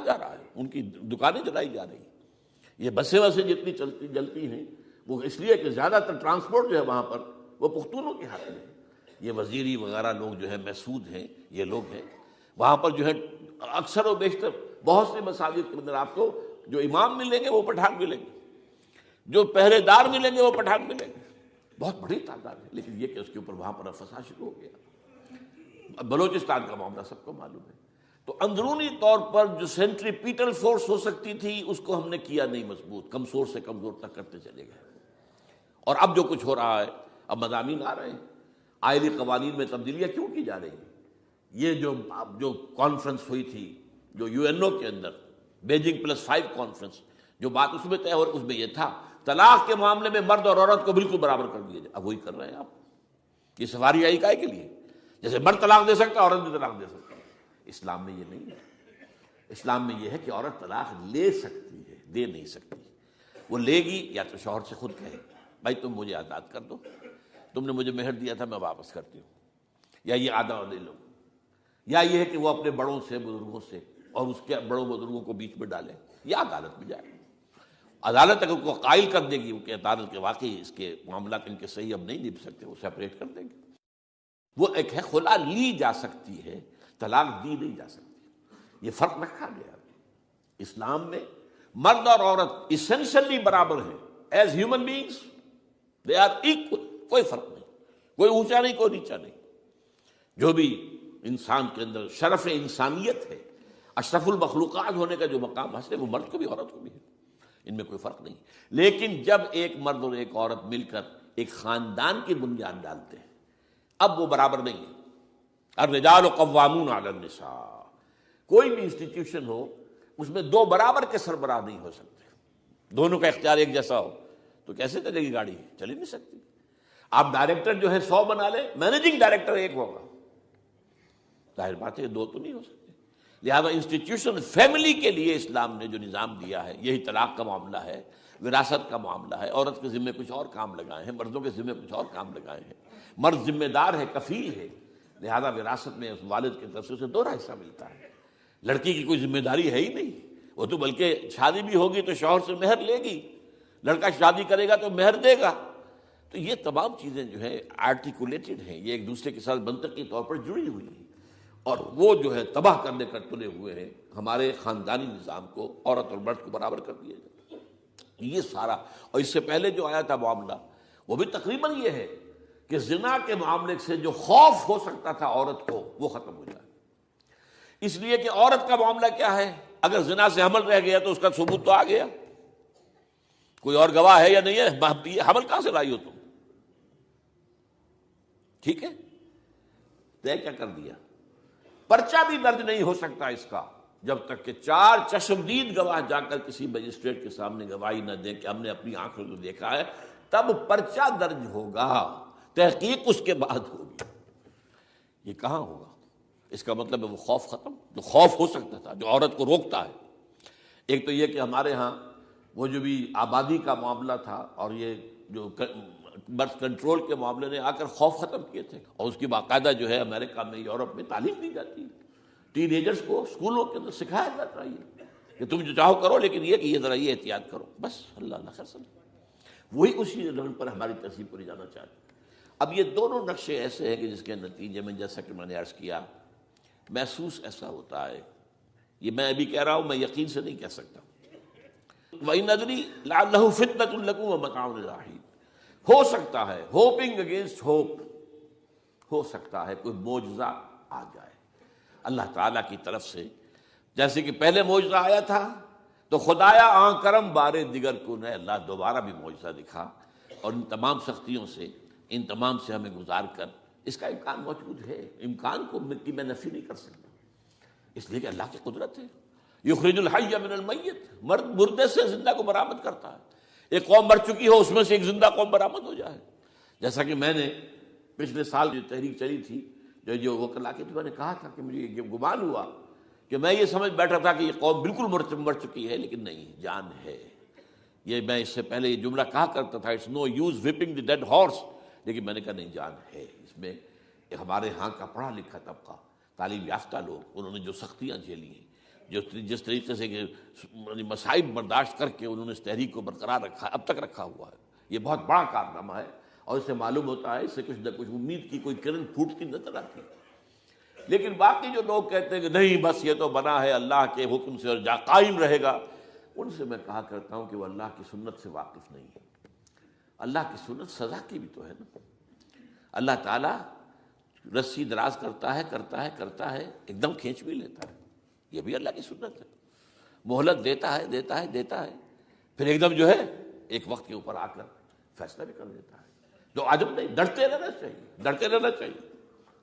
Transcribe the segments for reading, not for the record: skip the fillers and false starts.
جا رہا ہے، ان کی دکانیں جلائی جا رہی ہیں۔ یہ بسیں وسیں جتنی جلتی ہیں وہ اس لیے کہ زیادہ تر ٹرانسپورٹ جو ہے وہاں پر وہ پختونوں کے ہاتھ میں ہے۔ یہ وزیری وغیرہ لوگ جو ہے محسود ہیں، یہ لوگ ہیں وہاں پر جو ہے اکثر و بیشتر بہت سے مساجد کے اندر آپ کو جو امام ملیں گے وہ پٹھان ملیں گے، جو پہرے دار ملیں گے وہ پٹھان ملیں گے، بہت بڑی تعداد ہے۔ لیکن یہ کہ اس کے اوپر وہاں پر فساد شروع ہو گیا۔ بلوچستان کا معاملہ سب کو معلوم ہے۔ تو اندرونی طور پر جو سینٹریپیٹل فورس ہو سکتی تھی اس کو ہم نے کیا نہیں مضبوط، کمزور سے کمزور تک کرتے چلے گئے۔ اور اب جو کچھ ہو رہا ہے، اب مضامین آ رہے ہیں، آئلی قوانین میں تبدیلیاں کیوں کی جا رہی ہیں؟ یہ جو کانفرنس ہوئی تھی جو یو این او کے اندر، بیجنگ +5 کانفرنس، جو بات اس میں طے اور اس میں یہ تھا طلاق کے معاملے میں مرد اور عورت کو بالکل برابر کر دیا جائے۔ اب وہی کر رہے ہیں آپ۔ یہ سفاری آئی کائے کے لیے؟ جیسے مرد طلاق دے سکتا ہے عورت بھی طلاق دے سکتا ہے۔ اسلام میں یہ نہیں ہے۔ اسلام میں یہ ہے کہ عورت طلاق لے سکتی ہے، دے نہیں سکتی۔ وہ لے گی یا تو شوہر سے خود کہے بھائی تم مجھے آزاد کر دو، تم نے مجھے مہر دیا تھا میں واپس کرتی ہوں، یا یہ آدھا لے لو، یا یہ ہے کہ وہ اپنے بڑوں سے، بزرگوں سے، اور اس کے بڑوں بزرگوں کو بیچ میں ڈالے، یا عدالت میں جائے۔ عدالت اگر کو قائل کر دے گی کہ عدالت کے واقعی اس کے معاملات ان کے صحیح اب نہیں نبھ سکتے، وہ سیپریٹ کر دیں گے۔ وہ ایک ہے خلا لی جا سکتی ہے، طلاق دی نہیں جا سکتی۔ یہ فرق رکھا گیا۔ اسلام میں مرد اور عورت اسینشلی برابر ہیں، as human beings they are equal, کوئی فرق نہیں، کوئی اونچا نہیں کوئی نیچا نہیں۔ جو بھی انسان کے اندر شرف انسانیت ہے، اشرف المخلوقات ہونے کا جو مقام حاصل ہے وہ مرد کو بھی عورت کو بھی ہے، ان میں کوئی فرق نہیں۔ لیکن جب ایک مرد اور ایک عورت مل کر ایک خاندان کی بنیاد ڈالتے ہیں اب وہ برابر نہیں ہے۔ الرجال قوامون علی النساء، کوئی بھی انسٹیٹیوشن ہو اس میں دو برابر کے سربراہ نہیں ہو سکتے، دونوں کا اختیار ایک جیسا ہو تو کیسے چلے گی گاڑی؟ چل ہی نہیں سکتی۔ آپ ڈائریکٹر جو ہے 100 بنا لیں، مینیجنگ ڈائریکٹر ایک ہوگا، ظاہر بات ہے دو تو نہیں ہو سکتے۔ لہذا انسٹیٹیوشن فیملی کے لیے اسلام نے جو نظام دیا ہے، یہی طلاق کا معاملہ ہے، وراثت کا معاملہ ہے، عورت کے ذمے کچھ اور کام لگائے ہیں، مردوں کے ذمے کچھ اور کام لگائے ہیں۔ مرد ذمہ دار ہے، کفیل ہے، لہذا وراثت میں اس والد کی طرف سے اسے 2 حصہ ملتا ہے۔ لڑکی کی کوئی ذمہ داری ہے ہی نہیں، وہ تو بلکہ شادی بھی ہوگی تو شوہر سے مہر لے گی، لڑکا شادی کرے گا تو مہر دے گا۔ تو یہ تمام چیزیں جو ہیں آرٹیکولیٹڈ ہیں، یہ ایک دوسرے کے ساتھ منطقی طور پر جڑی ہوئی ہیں، اور وہ جو ہے تباہ کرنے کر تلے ہوئے ہیں ہمارے خاندانی نظام کو، عورت اور مرد کو برابر کر دیا جائے۔ یہ سارا، اور اس سے پہلے جو آیا تھا معاملہ وہ بھی تقریباً یہ ہے کہ زنا کے معاملے سے جو خوف ہو سکتا تھا عورت کو وہ ختم ہو جائے۔ اس لیے کہ عورت کا معاملہ کیا ہے، اگر زنا سے حمل رہ گیا تو اس کا ثبوت تو آ گیا، کوئی اور گواہ ہے یا نہیں ہے، یہ حمل کہاں سے لائی ہو تم؟ ٹھیک ہے، طے کیا کر دیا؟ پرچہ بھی درج نہیں ہو سکتا اس کا جب تک کہ 4 چشمدید گواہ جا کر کسی مجسٹریٹ کے سامنے گواہی نہ دیں کہ ہم نے اپنی آنکھوں سے دیکھا ہے، تب پرچہ درج ہوگا، تحقیق اس کے بعد ہوگی۔ یہ کہاں ہوگا؟ اس کا مطلب ہے وہ خوف ختم، جو خوف ہو سکتا تھا، جو عورت کو روکتا ہے۔ ایک تو یہ کہ ہمارے ہاں وہ جو بھی آبادی کا معاملہ تھا اور یہ جو برتھ کنٹرول کے معاملے نے آ کر خوف ختم کیے تھے، اور اس کی باقاعدہ جو ہے امریکہ میں، یورپ میں تعلیم دی جاتی ہے، ٹین ایجرز کو اسکولوں کے اندر سکھایا جاتا ہے کہ تم جو چاہو کرو، لیکن یہ کہ یہ ذرا یہ احتیاط کرو، بس اللہ خیر سمجھ۔ وہی اسی رن پر ہماری تہذیب کو لے جانا چاہتے ہیں۔ اب یہ دونوں نقشے ایسے ہیں کہ جس کے نتیجے میں جیسا کہ میں نے عرض کیا، محسوس ایسا ہوتا ہے، یہ میں ابھی کہہ رہا ہوں، میں یقین سے نہیں کہہ سکتا۔ وَإِنْ أَدْرِي لَعَلَّهُ فِتْنَةٌ لَكُمْ وَمَتَاعٌ إِلَىٰ حِينٍ، ہو سکتا ہے، ہوپنگ اگینسٹ ہوپ، ہو سکتا ہے کوئی معجزہ آ جائے اللہ تعالیٰ کی طرف سے، جیسے کہ پہلے معجزہ آیا تھا تو خدایا آن کرم بارے دیگر کو نے اللہ دوبارہ بھی معجزہ دکھا، اور ان تمام سختیوں سے، ان تمام سے ہمیں گزار کر اس کا امکان موجود ہے۔ امکان کو میں نفی نہیں کر سکتا، اس لیے کہ اللہ کی قدرت ہے۔ یخرج الحی من المیت، مردے سے زندہ کو برآمد کرتا ہے۔ ایک قوم مر چکی ہو اس میں سے ایک زندہ قوم برآمد ہو جائے، جیسا کہ میں نے پچھلے سال جو تحریک چلی تھی، جو وکلا کی، تو میں نے کہا تھا کہ مجھے یہ گمان ہوا کہ میں یہ سمجھ بیٹھا تھا کہ یہ قوم بالکل مر چکی ہے، لیکن نہیں، جان ہے۔ یہ میں اس سے پہلے یہ جملہ کہا کرتا تھا، it's no use whipping the dead horse, لیکن میں نے کہا نہیں، جان ہے اس میں۔ ہمارے ہاں کا پڑھا لکھا طبقہ، تعلیم یافتہ لوگ، انہوں نے جو سختیاں جھیلی ہیں، جس طریقے سے کہ مصائب برداشت کر کے انہوں نے اس تحریک کو برقرار رکھا ہے، اب تک رکھا ہوا ہے، یہ بہت بڑا کارنامہ ہے، اور اس سے معلوم ہوتا ہے، اس سے کچھ نہ کچھ امید کی کوئی کرن پھوٹتی نظر آتی ہے۔ لیکن باقی جو لوگ کہتے ہیں کہ نہیں بس یہ تو بنا ہے اللہ کے حکم سے اور قائم رہے گا، ان سے میں کہا کرتا ہوں کہ وہ اللہ کی سنت سے واقف نہیں ہے۔ اللہ کی سنت سزا کی بھی تو ہے نا۔ اللہ تعالیٰ رسی دراز کرتا ہے ایک دم کھینچ بھی لیتا ہے، یہ بھی اللہ کی سنت ہے۔ مہلت دیتا ہے پھر ایک دم جو ہے ایک وقت کے اوپر آ کر فیصلہ بھی کر دیتا ہے۔ تو عجب نہیں، ڈرتے رہنا چاہیے،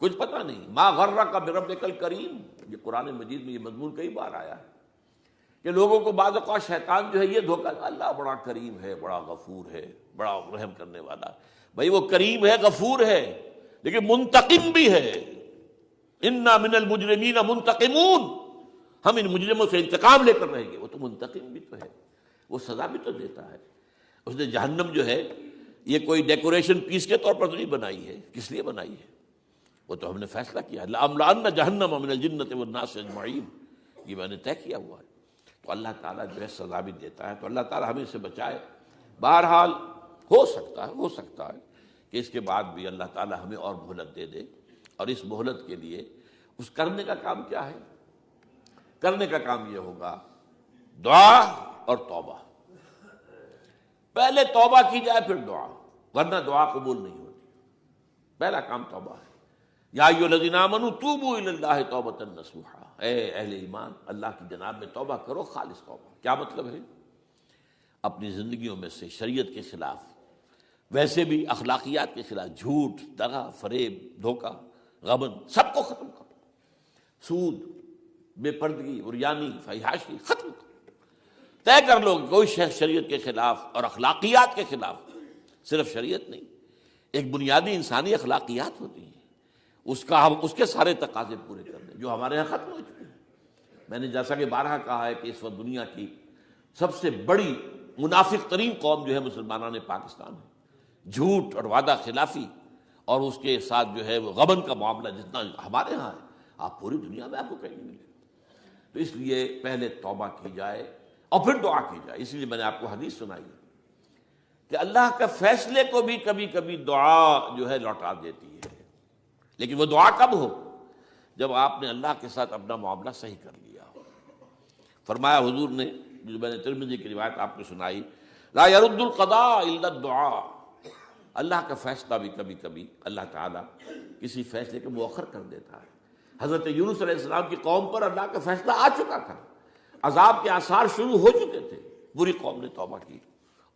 کچھ پتہ نہیں۔ ما غرک بربک الکریم، یہ قرآن مجید میں یہ مضمون کئی بار آیا ہے کہ لوگوں کو بعض اوقات شیطان جو ہے یہ دھوکہ، اللہ بڑا کریم ہے، بڑا غفور ہے، بڑا رحم کرنے والا۔ بھائی وہ کریم ہے، غفور ہے، لیکن منتقم بھی ہے۔ انا من المجرمین منتقمون، ہم ان مجرموں سے انتقام لے کر رہیں گے۔ وہ تو منتقم بھی تو ہے، وہ سزا بھی تو دیتا ہے۔ اس نے جہنم جو ہے یہ کوئی ڈیکوریشن پیس کے طور پر تو نہیں بنائی ہے، کس لیے بنائی ہے؟ وہ تو ہم نے فیصلہ کیا، لَأَمْلَأَنَّ جَهَنَّمَ مِنَ الْجِنَّةِ وَالنَّاسِ أَجْمَعِينَ، یہ میں نے طے کیا ہوا ہے۔ تو اللہ تعالیٰ جو ہے سزا بھی دیتا ہے، تو اللہ تعالیٰ ہمیں سے بچائے۔ بہرحال ہو سکتا ہے کہ اس کے بعد بھی اللہ تعالیٰ ہمیں اور مہلت دے دے، اور اس مہلت کے لیے اس کرنے کا کام کیا ہے؟ کرنے کا کام یہ ہوگا دعا اور توبہ۔ پہلے توبہ کی جائے پھر دعا، ورنہ دعا قبول نہیں ہوتی۔ پہلا کام توبہ ہے۔ یا ایھا الذین آمنوا توبوا الی اللہ توبۃ نصوحا، اے اہل ایمان اللہ کی جناب میں توبہ کرو، خالص توبہ۔ کیا مطلب ہے؟ اپنی زندگیوں میں سے شریعت کے خلاف، ویسے بھی اخلاقیات کے خلاف، جھوٹ، دغا، فریب، دھوکہ، غبن، سب کو ختم کرو۔ سود، بے پردگی، عریانی، فحاشی ختم کرو۔ طے کر لو کہ کوئی شخص شریعت کے خلاف اور اخلاقیات کے خلاف، صرف شریعت نہیں، ایک بنیادی انسانی اخلاقیات ہوتی ہیں، اس کے سارے تقاضے پورے کر دیں جو ہمارے یہاں ختم ہو چکے ہیں۔ میں نے جیسا کہ بارہا کہا ہے کہ اس وقت دنیا کی سب سے بڑی منافق ترین قوم جو ہے مسلمانان پاکستان ہے۔ جھوٹ اور وعدہ خلافی اور اس کے ساتھ جو ہے وہ غبن کا معاملہ جتنا ہمارے ہاں ہے، آپ پوری دنیا میں آپ کو کہیں نہیں ملے۔ تو اس لیے پہلے توبہ کی جائے اور پھر دعا کی جائے۔ اس لیے میں نے آپ کو حدیث سنائی ہے کہ اللہ کا فیصلے کو بھی کبھی کبھی دعا جو ہے لوٹا دیتی ہے، لیکن وہ دعا کب ہو؟ جب آپ نے اللہ کے ساتھ اپنا معاملہ صحیح کر لیا ہو۔ فرمایا حضور نے، جو میں نے ترمذی کی روایت آپ کو سنائی، لا يرد القضاء الا الدعاء، اللہ کا فیصلہ بھی کبھی کبھی اللہ تعالیٰ کسی فیصلے کو مؤخر کر دیتا ہے۔ حضرت یونس علیہ السلام کی قوم پر اللہ کا فیصلہ آ چکا تھا، عذاب کے آثار شروع ہو چکے تھے، پوری قوم نے توبہ کی،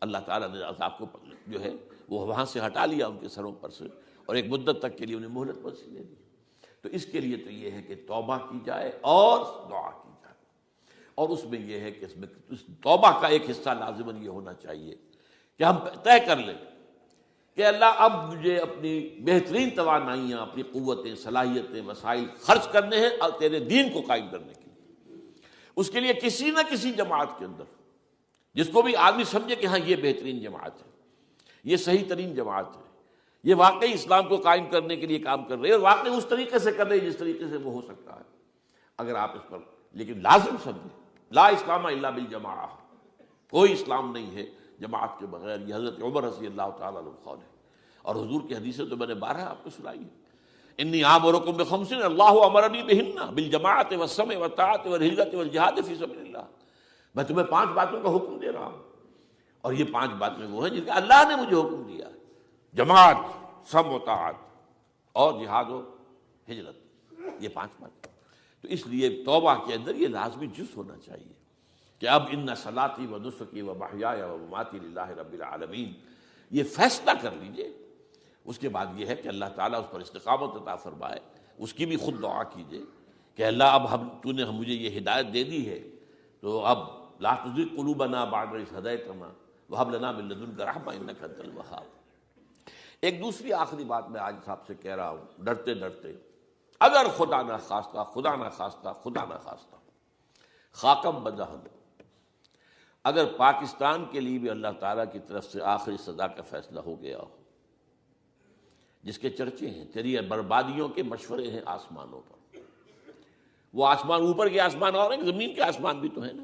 اللہ تعالیٰ نے عذاب کو جو ہے وہ وہاں سے ہٹا لیا ان کے سروں پر سے، اور ایک مدت تک کے لیے انہیں مہلت وسیع دے دی۔ تو اس کے لیے تو یہ ہے کہ توبہ کی جائے اور دعا کی جائے، اور اس میں یہ ہے کہ اس میں اس توبہ کا ایک حصہ لازماً یہ ہونا چاہیے کہ ہم طے کر لیں کہ اللہ اب مجھے اپنی بہترین توانائیاں، اپنی قوتیں، صلاحیتیں، وسائل خرچ کرنے ہیں اور تیرے دین کو قائم کرنے کے لیے۔ اس کے لیے کسی نہ کسی جماعت کے اندر، جس کو بھی آدمی سمجھے کہ ہاں یہ بہترین جماعت ہے، یہ صحیح ترین جماعت ہے، یہ واقعی اسلام کو قائم کرنے کے لیے کام کر رہے ہیں، اور واقعی اس طریقے سے کر رہے ہیں جس طریقے سے وہ ہو سکتا ہے، اگر آپ اس پر لیکن لازم سمجھیں لا اسلام الا بالجماعہ، کوئی اسلام نہیں ہے جماعت کے بغیر۔ یہ حضرت عمر رضی اللہ تعالیٰ عنہ قول ہے، اور حضور کی حدیثیں تو میں نے 12 آپ کو سنائی ہے۔ انی آمرکم بخمس اللہ امرنی بہن بالجماعت والسمع والطاعۃ والہجرۃ والجہاد فی سبیل اللہ، میں تمہیں 5 باتوں کا حکم دے رہا ہوں، اور یہ 5 باتیں وہ ہیں جن کا اللہ نے مجھے حکم دیا ہے، جماعت، سمع و طاعت اور جہاد و ہجرت، یہ 5 باتیں۔ تو اس لیے توبہ کے اندر یہ لازمی جز ہونا چاہیے کہ اب ان صلاتی و نسکی و محیای و مماتی للہ رب العالمین، یہ فیصلہ کر لیجئے۔ اس کے بعد یہ ہے کہ اللہ تعالیٰ اس پر استقامت عطا فرمائے، اس کی بھی خود دعا کیجئے کہ اللہ اب تو نے مجھے یہ ہدایت دے دی ہے، تو اب لا تزغ قلوبنا بعد اذ ہدیتنا وہب لنا من لدنک رحمۃ انک انت الوہاب۔ ایک دوسری آخری بات میں آج صاحب سے کہہ رہا ہوں، ڈرتے ڈرتے، اگر خدا نہ خواستہ خاکم بدہن، اگر پاکستان کے لیے بھی اللہ تعالیٰ کی طرف سے آخری سزا کا فیصلہ ہو گیا ہو، جس کے چرچے ہیں، تیری بربادیوں کے مشورے ہیں آسمانوں پر، وہ آسمان اوپر کے آسمان اور ہیں، زمین کے آسمان بھی تو ہیں نا۔